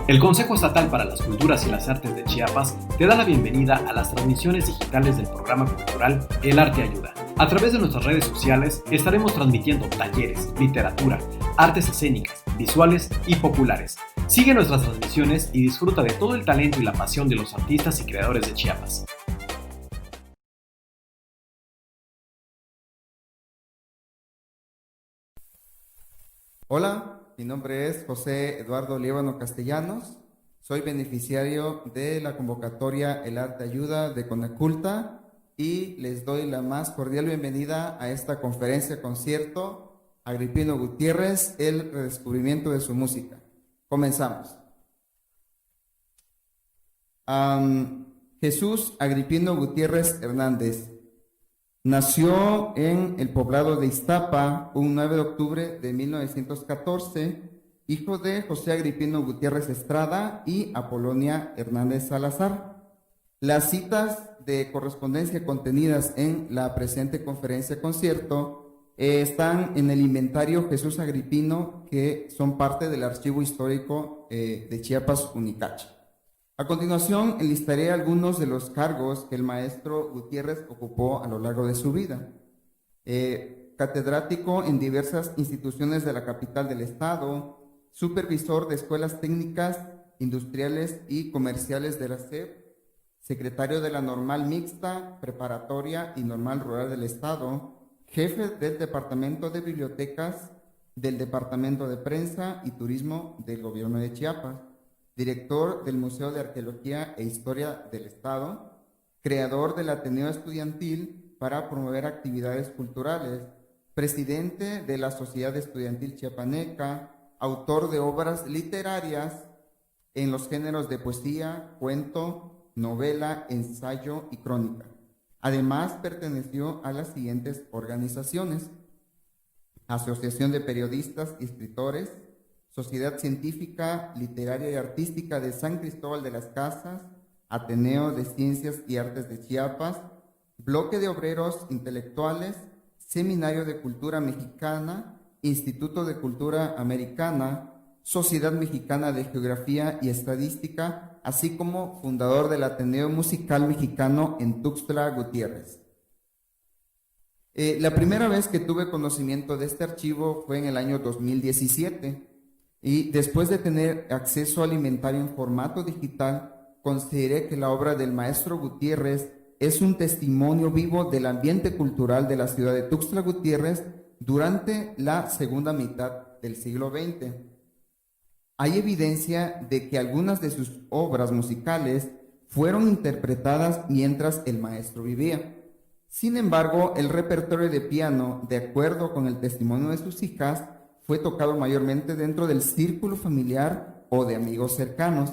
El Consejo Estatal para las Culturas y las Artes de Chiapas te da la bienvenida a las transmisiones digitales del programa cultural El Arte Ayuda. A través de nuestras redes sociales estaremos transmitiendo talleres, literatura, artes escénicas, visuales y populares. Sigue nuestras transmisiones y disfruta de todo el talento y la pasión de los artistas y creadores de Chiapas. Hola, mi nombre es José Eduardo Líbano Castellanos. Soy beneficiario de la convocatoria El Arte Ayuda de Conaculta y les doy la más cordial bienvenida a esta conferencia concierto Agripino Gutiérrez, el redescubrimiento de su música. Comenzamos. Jesús Agripino Gutiérrez Hernández nació en el poblado de Iztapa un 9 de octubre de 1914, hijo de José Agripino Gutiérrez Estrada y Apolonia Hernández Salazar. Las citas de correspondencia contenidas en la presente conferencia concierto están en el inventario Jesús Agripino, que son parte del archivo histórico de Chiapas Unicache. A continuación, enlistaré algunos de los cargos que el maestro Gutiérrez ocupó a lo largo de su vida. Catedrático en diversas instituciones de la capital del estado, supervisor de escuelas técnicas, industriales y comerciales de la SEP, secretario de la Normal Mixta, Preparatoria y Normal Rural del estado, jefe del Departamento de Bibliotecas, del Departamento de Prensa y Turismo del Gobierno de Chiapas, director del Museo de Arqueología e Historia del Estado, creador del Ateneo Estudiantil para promover actividades culturales, presidente de la Sociedad Estudiantil Chiapaneca, autor de obras literarias en los géneros de poesía, cuento, novela, ensayo y crónica. Además, perteneció a las siguientes organizaciones: Asociación de Periodistas y Escritores, Sociedad Científica, Literaria y Artística de San Cristóbal de las Casas, Ateneo de Ciencias y Artes de Chiapas, Bloque de Obreros Intelectuales, Seminario de Cultura Mexicana, Instituto de Cultura Americana, Sociedad Mexicana de Geografía y Estadística, así como fundador del Ateneo Musical Mexicano en Tuxtla Gutiérrez. La primera vez que tuve conocimiento de este archivo fue en el año 2017. Y después de tener acceso al inventario en formato digital, consideré que la obra del maestro Gutiérrez es un testimonio vivo del ambiente cultural de la ciudad de Tuxtla Gutiérrez durante la segunda mitad del siglo XX. Hay evidencia de que algunas de sus obras musicales fueron interpretadas mientras el maestro vivía. Sin embargo, el repertorio de piano, de acuerdo con el testimonio de sus hijas, fue tocado mayormente dentro del círculo familiar o de amigos cercanos.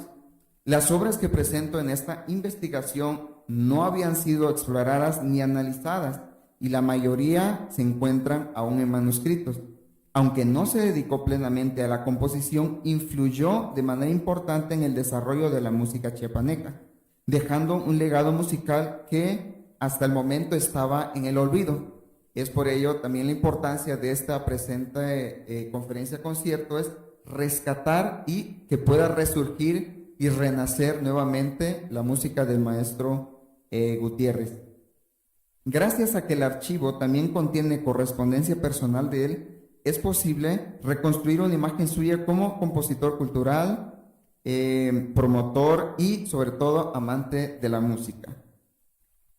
Las obras que presento en esta investigación no habían sido exploradas ni analizadas y la mayoría se encuentran aún en manuscritos. Aunque no se dedicó plenamente a la composición, influyó de manera importante en el desarrollo de la música chiapaneca, dejando un legado musical que hasta el momento estaba en el olvido. Es por ello también la importancia de esta presente conferencia concierto es rescatar y que pueda resurgir y renacer nuevamente la música del maestro Gutiérrez. Gracias a que el archivo también contiene correspondencia personal de él, es posible reconstruir una imagen suya como compositor cultural, promotor y sobre todo amante de la música.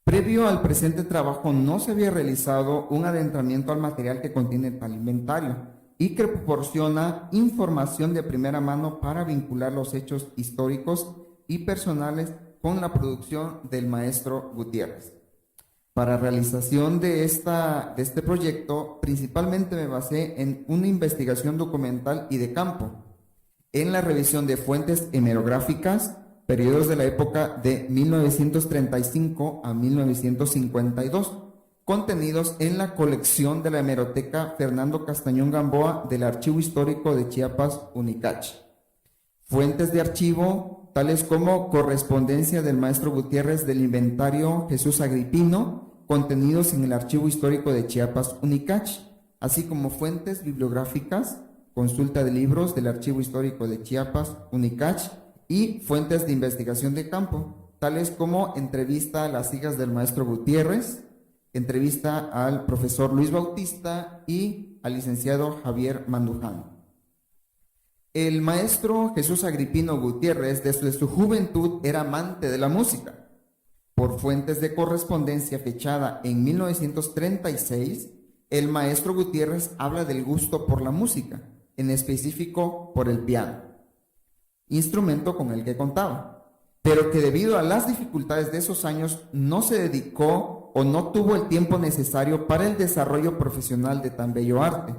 Previo al presente trabajo no se había realizado un adentramiento al material que contiene tal inventario y que proporciona información de primera mano para vincular los hechos históricos y personales con la producción del maestro Gutiérrez. Para realización de este proyecto, principalmente me basé en una investigación documental y de campo, en la revisión de fuentes hemerográficas, periodos de la época de 1935 a 1952, contenidos en la colección de la hemeroteca Fernando Castañón Gamboa del Archivo Histórico de Chiapas Unicache. Fuentes de archivo, tales como correspondencia del maestro Gutiérrez del inventario Jesús Agripino, contenidos en el Archivo Histórico de Chiapas Unicache, así como fuentes bibliográficas consulta de libros del Archivo Histórico de Chiapas, UNICACH, y fuentes de investigación de campo, tales como entrevista a las hijas del maestro Gutiérrez, entrevista al profesor Luis Bautista y al licenciado Javier Mandujano. El maestro Jesús Agripino Gutiérrez, desde su juventud, era amante de la música. Por fuentes de correspondencia fechada en 1936, el maestro Gutiérrez habla del gusto por la música, en específico por el piano, instrumento con el que contaba, pero que debido a las dificultades de esos años no se dedicó o no tuvo el tiempo necesario para el desarrollo profesional de tan bello arte.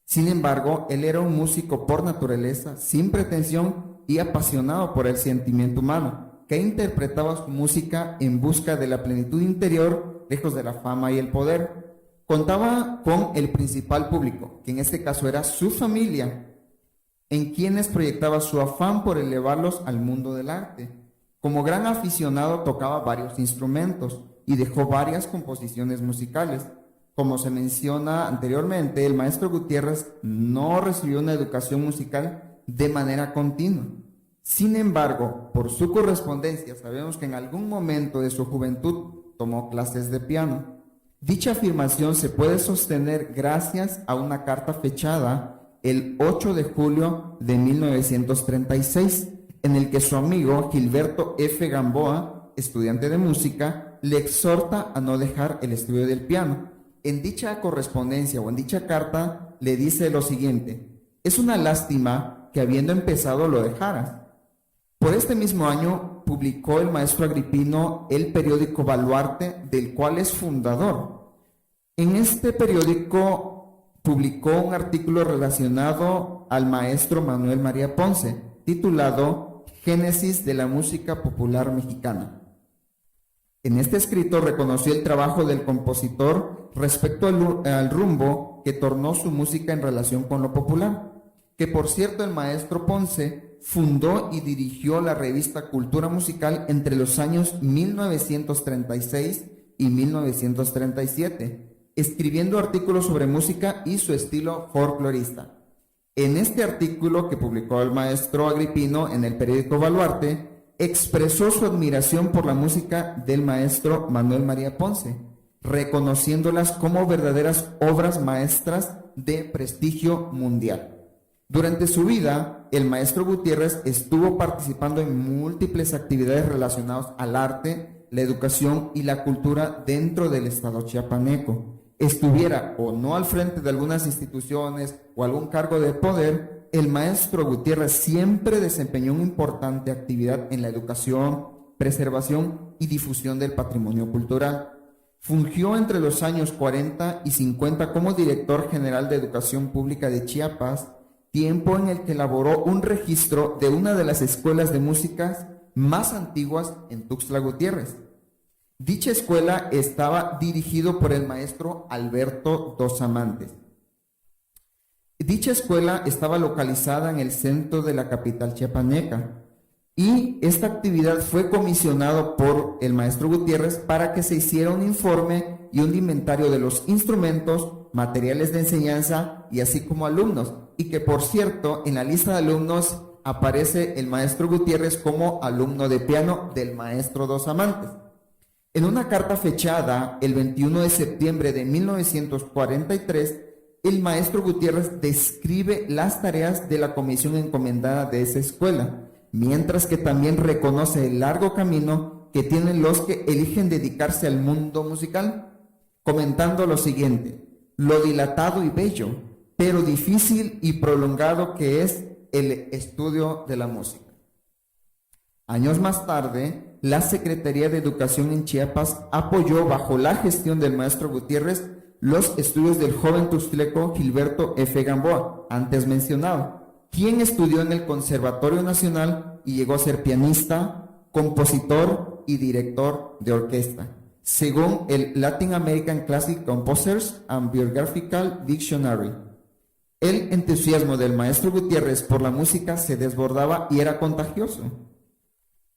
Sin embargo, él era un músico por naturaleza, sin pretensión y apasionado por el sentimiento humano, que interpretaba su música en busca de la plenitud interior, lejos de la fama y el poder. Contaba con el principal público, que en este caso era su familia, en quienes proyectaba su afán por elevarlos al mundo del arte. Como gran aficionado tocaba varios instrumentos y dejó varias composiciones musicales. Como se menciona anteriormente, el maestro Gutiérrez no recibió una educación musical de manera continua. Sin embargo, por su correspondencia, sabemos que en algún momento de su juventud tomó clases de piano. Dicha afirmación se puede sostener gracias a una carta fechada el 8 de julio de 1936, en el que su amigo Gilberto F. Gamboa, estudiante de música, le exhorta a no dejar el estudio del piano. En dicha correspondencia o en dicha carta le dice lo siguiente: es una lástima que habiendo empezado lo dejaras. Por este mismo año publicó el maestro Agripino el periódico Baluarte, del cual es fundador. En este periódico publicó un artículo relacionado al maestro Manuel María Ponce, titulado Génesis de la música popular mexicana. En este escrito reconoció el trabajo del compositor respecto al rumbo que tornó su música en relación con lo popular, que por cierto el maestro Ponce fundó y dirigió la revista Cultura Musical entre los años 1936 y 1937, escribiendo artículos sobre música y su estilo folclorista. En este artículo que publicó el maestro Agripino en el periódico Baluarte, expresó su admiración por la música del maestro Manuel María Ponce, reconociéndolas como verdaderas obras maestras de prestigio mundial. Durante su vida, el maestro Gutiérrez estuvo participando en múltiples actividades relacionadas al arte, la educación y la cultura dentro del estado chiapaneco. Estuviera o no al frente de algunas instituciones o algún cargo de poder, el maestro Gutiérrez siempre desempeñó una importante actividad en la educación, preservación y difusión del patrimonio cultural. Fungió entre los años 40 y 50 como director general de Educación Pública de Chiapas, tiempo en el que elaboró un registro de una de las escuelas de música más antiguas en Tuxtla Gutiérrez. Dicha escuela estaba dirigido por el maestro Alberto Dos Amantes. Dicha escuela estaba localizada en el centro de la capital chiapaneca y esta actividad fue comisionado por el maestro Gutiérrez para que se hiciera un informe y un inventario de los instrumentos, materiales de enseñanza y así como alumnos, y que por cierto en la lista de alumnos aparece el maestro Gutiérrez como alumno de piano del maestro Dos Amantes. En una carta fechada el 21 de septiembre de 1943, el maestro Gutiérrez describe las tareas de la comisión encomendada de esa escuela, mientras que también reconoce el largo camino que tienen los que eligen dedicarse al mundo musical, comentando lo siguiente: lo dilatado y bello, pero difícil y prolongado que es el estudio de la música. Años más tarde, la Secretaría de Educación en Chiapas apoyó bajo la gestión del maestro Gutiérrez los estudios del joven tuxtleco Gilberto F. Gamboa, antes mencionado, quien estudió en el Conservatorio Nacional y llegó a ser pianista, compositor y director de orquesta, según el Latin American Classic Composers and Biographical Dictionary. El entusiasmo del maestro Gutiérrez por la música se desbordaba y era contagioso.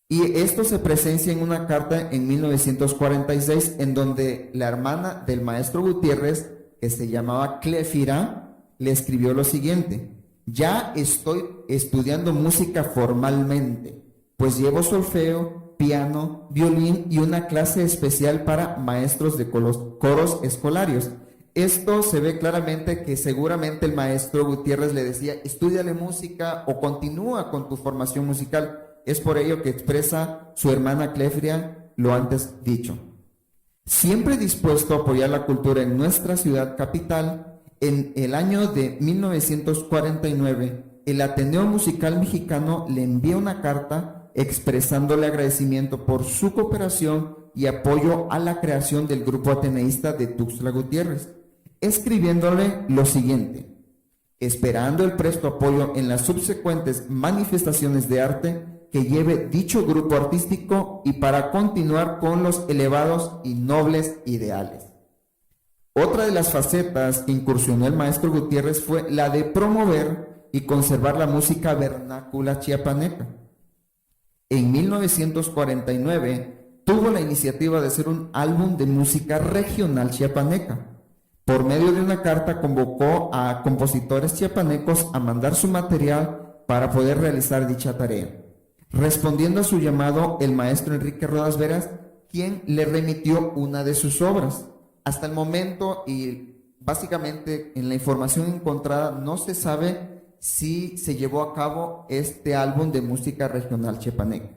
Y esto se presencia en una carta en 1946 en donde la hermana del maestro Gutiérrez, que se llamaba Cléfira, le escribió lo siguiente: Ya estoy estudiando música formalmente, pues llevo solfeo, piano, violín y una clase especial para maestros de coros escolarios. Esto se ve claramente que seguramente el maestro Gutiérrez le decía, estúdiale música o continúa con tu formación musical. Es por ello que expresa su hermana Clefria lo antes dicho. Siempre dispuesto a apoyar la cultura en nuestra ciudad capital, en el año de 1949, el Ateneo Musical Mexicano le envía una carta expresándole agradecimiento por su cooperación y apoyo a la creación del grupo ateneísta de Tuxtla Gutiérrez, escribiéndole lo siguiente: esperando el presto apoyo en las subsecuentes manifestaciones de arte que lleve dicho grupo artístico y para continuar con los elevados y nobles ideales. Otra de las facetas que incursionó el maestro Gutiérrez fue la de promover y conservar la música vernácula chiapaneca. En 1949 tuvo la iniciativa de hacer un álbum de música regional chiapaneca. Por medio de una carta convocó a compositores chiapanecos a mandar su material para poder realizar dicha tarea. Respondiendo a su llamado, el maestro Enrique Rodas Veras, quien le remitió una de sus obras. Hasta el momento, y básicamente en la información encontrada, no se sabe si se llevó a cabo este álbum de música regional chiapaneca.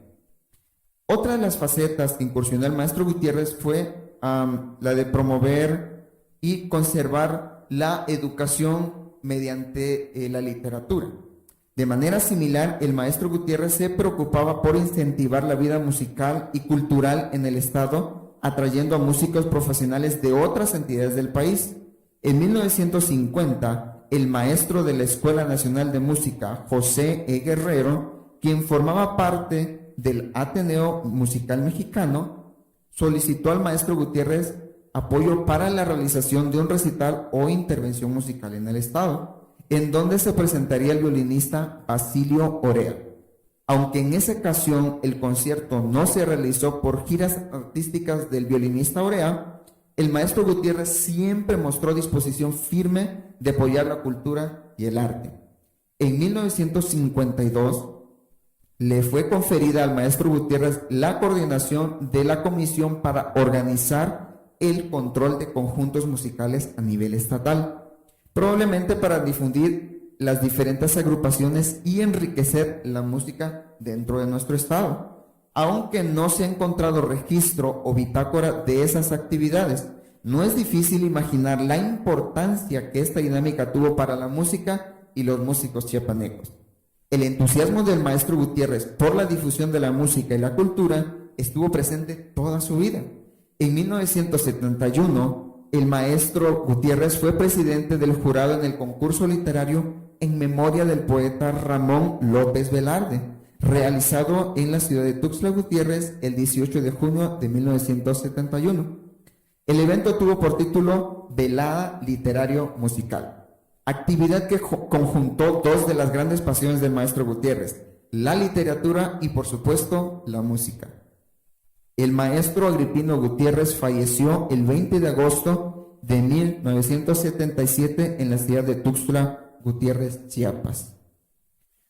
Otra de las facetas que incursionó el maestro Gutiérrez fue la de promover y conservar la educación mediante la literatura. De manera similar, el maestro Gutiérrez se preocupaba por incentivar la vida musical y cultural en el estado, atrayendo a músicos profesionales de otras entidades del país. En 1950, el maestro de la Escuela Nacional de Música, José E. Guerrero, quien formaba parte del Ateneo Musical Mexicano, solicitó al maestro Gutiérrez apoyo para la realización de un recital o intervención musical en el estado, en donde se presentaría el violinista Basilio Orea. Aunque en esa ocasión el concierto no se realizó por giras artísticas del violinista Orea, el maestro Gutiérrez siempre mostró disposición firme de apoyar la cultura y el arte. En 1952 le fue conferida al maestro Gutiérrez la coordinación de la comisión para organizar el control de conjuntos musicales a nivel estatal, probablemente para difundir las diferentes agrupaciones y enriquecer la música dentro de nuestro estado. Aunque no se ha encontrado registro o bitácora de esas actividades, no es difícil imaginar la importancia que esta dinámica tuvo para la música y los músicos chiapanecos. El entusiasmo del maestro Gutiérrez por la difusión de la música y la cultura estuvo presente toda su vida. En 1971, el maestro Gutiérrez fue presidente del jurado en el concurso literario en memoria del poeta Ramón López Velarde, realizado en la ciudad de Tuxtla Gutiérrez el 18 de junio de 1971. El evento tuvo por título Velada Literario Musical, actividad que conjuntó dos de las grandes pasiones del maestro Gutiérrez, la literatura y por supuesto la música. El maestro Agripino Gutiérrez falleció el 20 de agosto de 1977 en la ciudad de Tuxtla Gutiérrez, Chiapas.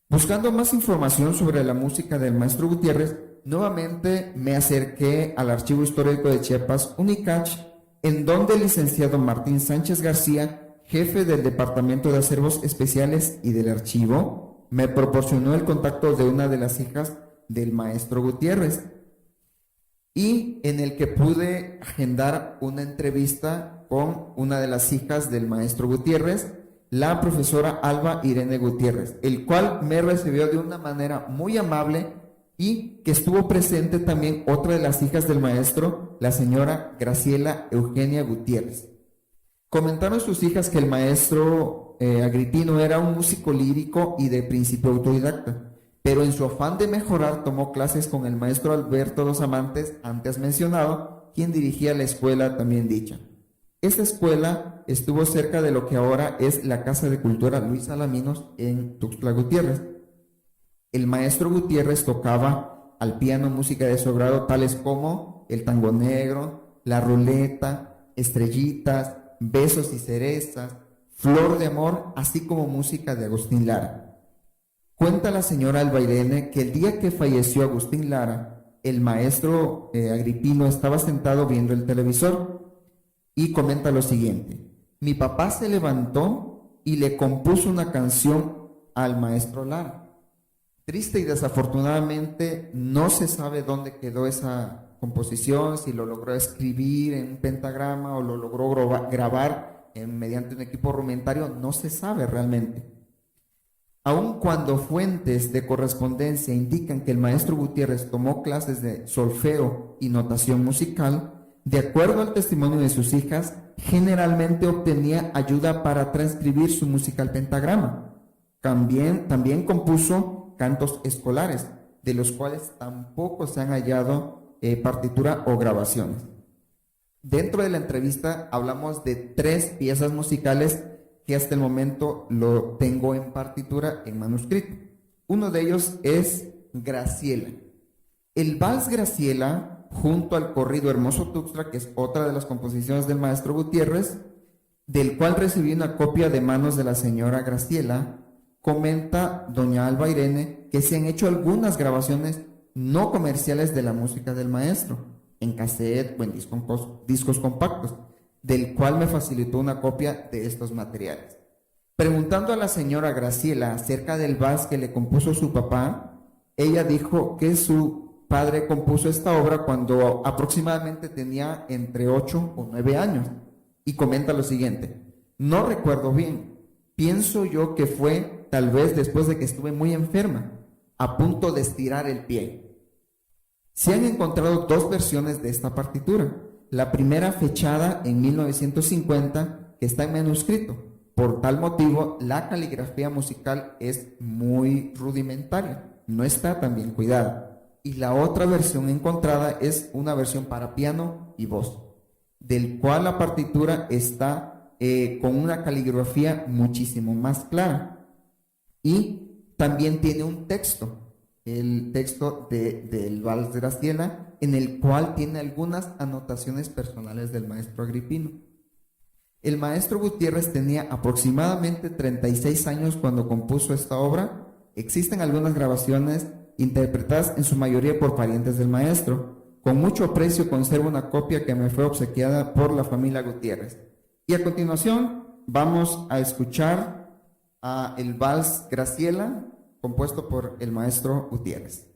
Buscando más información sobre la música del maestro Gutiérrez, nuevamente me acerqué al Archivo Histórico de Chiapas, UNICACH, en donde el licenciado Martín Sánchez García, jefe del Departamento de Acervos Especiales y del Archivo, me proporcionó el contacto de una de las hijas del maestro Gutiérrez, y en el que pude agendar una entrevista con una de las hijas del maestro Gutiérrez, la profesora Alba Irene Gutiérrez, el cual me recibió de una manera muy amable y que estuvo presente también otra de las hijas del maestro, la señora Graciela Eugenia Gutiérrez. Comentaron sus hijas que el maestro Agripino era un músico lírico y de principio autodidacta, pero en su afán de mejorar tomó clases con el maestro Alberto Dos Amantes, antes mencionado, quien dirigía la escuela también dicha. Esta escuela estuvo cerca de lo que ahora es la Casa de Cultura Luis Alaminos en Tuxtla Gutiérrez. El maestro Gutiérrez tocaba al piano música de su agrado, tales como el tango negro, la ruleta, estrellitas, besos y cerezas, Flor de Amor, así como música de Agustín Lara. Cuenta la señora Alba Irene que el día que falleció Agustín Lara, el maestro Agripino estaba sentado viendo el televisor y comenta lo siguiente: mi papá se levantó y le compuso una canción al maestro Lara. Triste y desafortunadamente no se sabe dónde quedó esa composición, si lo logró escribir en un pentagrama o lo logró grabar mediante un equipo rudimentario, no se sabe realmente. Aun cuando fuentes de correspondencia indican que el maestro Gutiérrez tomó clases de solfeo y notación musical, de acuerdo al testimonio de sus hijas, generalmente obtenía ayuda para transcribir su música al pentagrama. También compuso cantos escolares, de los cuales tampoco se han hallado partitura o grabaciones. Dentro de la entrevista hablamos de 3 piezas musicales que hasta el momento lo tengo en partitura, en manuscrito. Uno de ellos es Graciela. El vals Graciela, junto al corrido Hermoso Tuxtla, que es otra de las composiciones del maestro Gutiérrez, del cual recibí una copia de manos de la señora Graciela, comenta doña Alba Irene que se han hecho algunas grabaciones no comerciales de la música del maestro, en cassette o en discos compactos, del cual me facilitó una copia de estos materiales. Preguntando a la señora Graciela acerca del vals que le compuso su papá, ella dijo que su padre compuso esta obra cuando aproximadamente tenía entre 8 o 9 años, y comenta lo siguiente: no recuerdo bien, pienso yo que fue tal vez después de que estuve muy enferma, a punto de estirar el pie. Se han encontrado 2 versiones de esta partitura. La primera fechada en 1950, que está en manuscrito. Por tal motivo, la caligrafía musical es muy rudimentaria, no está tan bien cuidada. Y la otra versión encontrada es una versión para piano y voz, del cual la partitura está con una caligrafía muchísimo más clara. Y también tiene un texto, el texto del Vals de Graciela, en el cual tiene algunas anotaciones personales del maestro Agripino. El maestro Gutiérrez tenía aproximadamente 36 años cuando compuso esta obra. Existen algunas grabaciones interpretadas en su mayoría por parientes del maestro. Con mucho aprecio conservo una copia que me fue obsequiada por la familia Gutiérrez. Y a continuación vamos a escuchar el Vals Graciela, compuesto por el maestro Gutiérrez.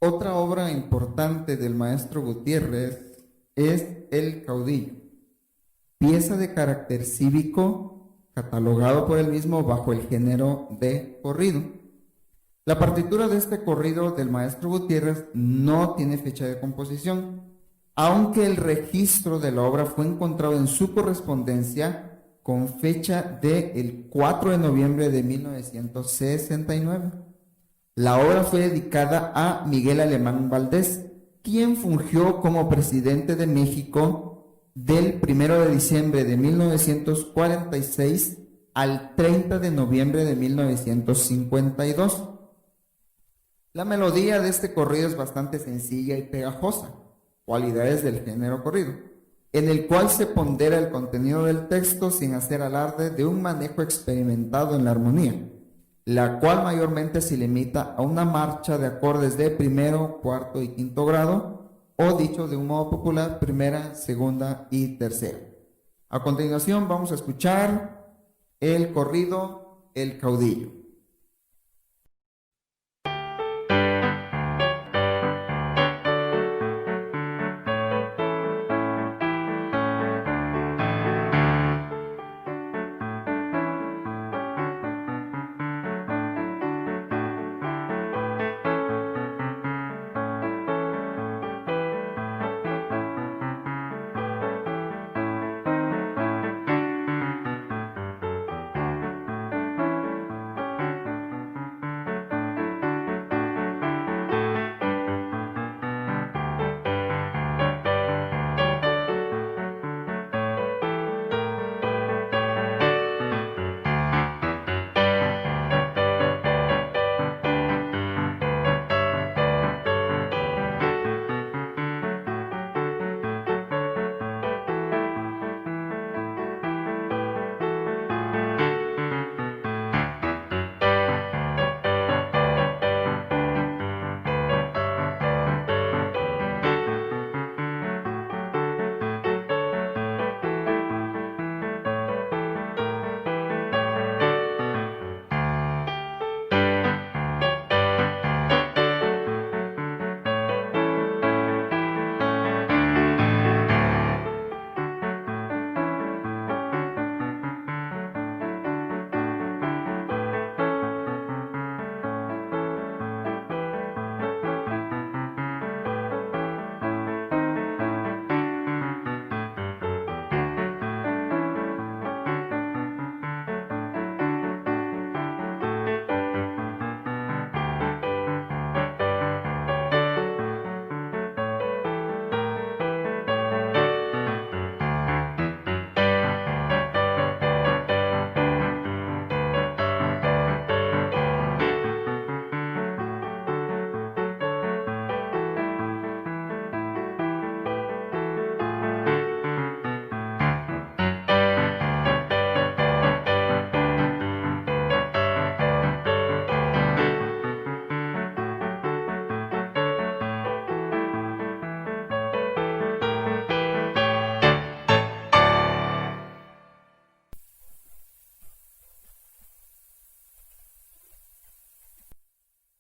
Otra obra importante del maestro Gutiérrez es El Caudillo, pieza de carácter cívico, catalogado por él mismo bajo el género de corrido. La partitura de este corrido del maestro Gutiérrez no tiene fecha de composición, aunque el registro de la obra fue encontrado en su correspondencia con fecha del 4 de noviembre de 1969. La obra fue dedicada a Miguel Alemán Valdés, quien fungió como presidente de México del 1 de diciembre de 1946 al 30 de noviembre de 1952. La melodía de este corrido es bastante sencilla y pegajosa, cualidades del género corrido, en el cual se pondera el contenido del texto sin hacer alarde de un manejo experimentado en la armonía, la cual mayormente se limita a una marcha de acordes de primero, cuarto y quinto grado, o dicho de un modo popular, primera, segunda y tercera. A continuación vamos a escuchar el corrido El Caudillo.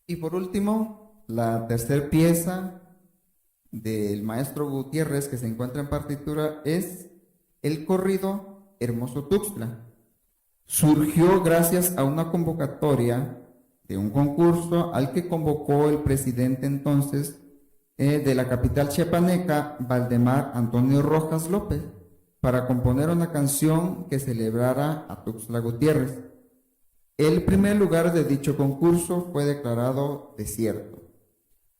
Y por último, la tercera pieza del maestro Gutiérrez que se encuentra en partitura es el corrido Hermoso Tuxtla. Surgió gracias a una convocatoria de un concurso al que convocó el presidente entonces de la capital chiapaneca, Valdemar Antonio Rojas López, para componer una canción que celebrara a Tuxtla Gutiérrez. El primer lugar de dicho concurso fue declarado desierto.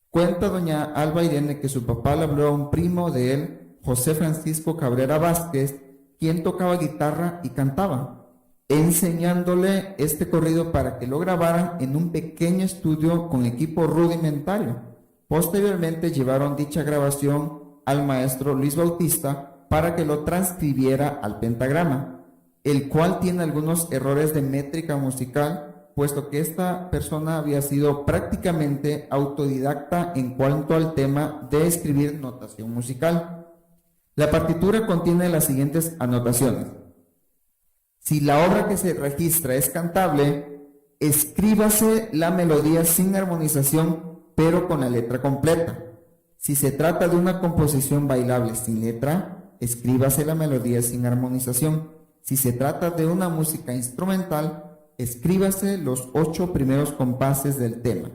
Cuenta doña Alba Irene que su papá le habló a un primo de él, José Francisco Cabrera Vázquez, quien tocaba guitarra y cantaba, enseñándole este corrido para que lo grabara en un pequeño estudio con equipo rudimentario. Posteriormente llevaron dicha grabación al maestro Luis Bautista para que lo transcribiera al pentagrama, el cual tiene algunos errores de métrica musical, puesto que esta persona había sido prácticamente autodidacta en cuanto al tema de escribir notación musical. La partitura contiene las siguientes anotaciones. Si la obra que se registra es cantable, escríbase la melodía sin armonización pero con la letra completa. Si se trata de una composición bailable sin letra, escríbase la melodía sin armonización. Si se trata de una música instrumental, escríbase los 8 primeros compases del tema.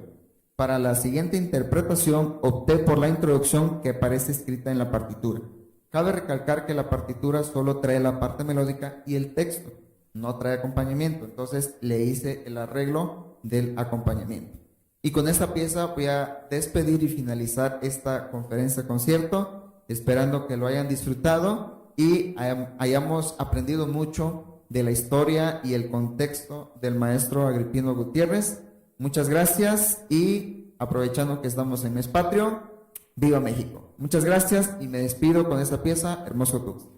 Para la siguiente interpretación, opté por la introducción que aparece escrita en la partitura. Cabe recalcar que la partitura solo trae la parte melódica y el texto, no trae acompañamiento. Entonces le hice el arreglo del acompañamiento. Y con esta pieza voy a despedir y finalizar esta conferencia concierto, esperando que lo hayan disfrutado y hayamos aprendido mucho de la historia y el contexto del maestro Agripino Gutiérrez. Muchas gracias y aprovechando que estamos en Mes Patrio, ¡viva México! Muchas gracias y me despido con esta pieza, Hermoso Tuxtla.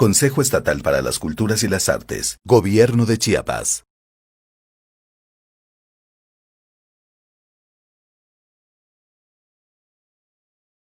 Consejo Estatal para las Culturas y las Artes, Gobierno de Chiapas.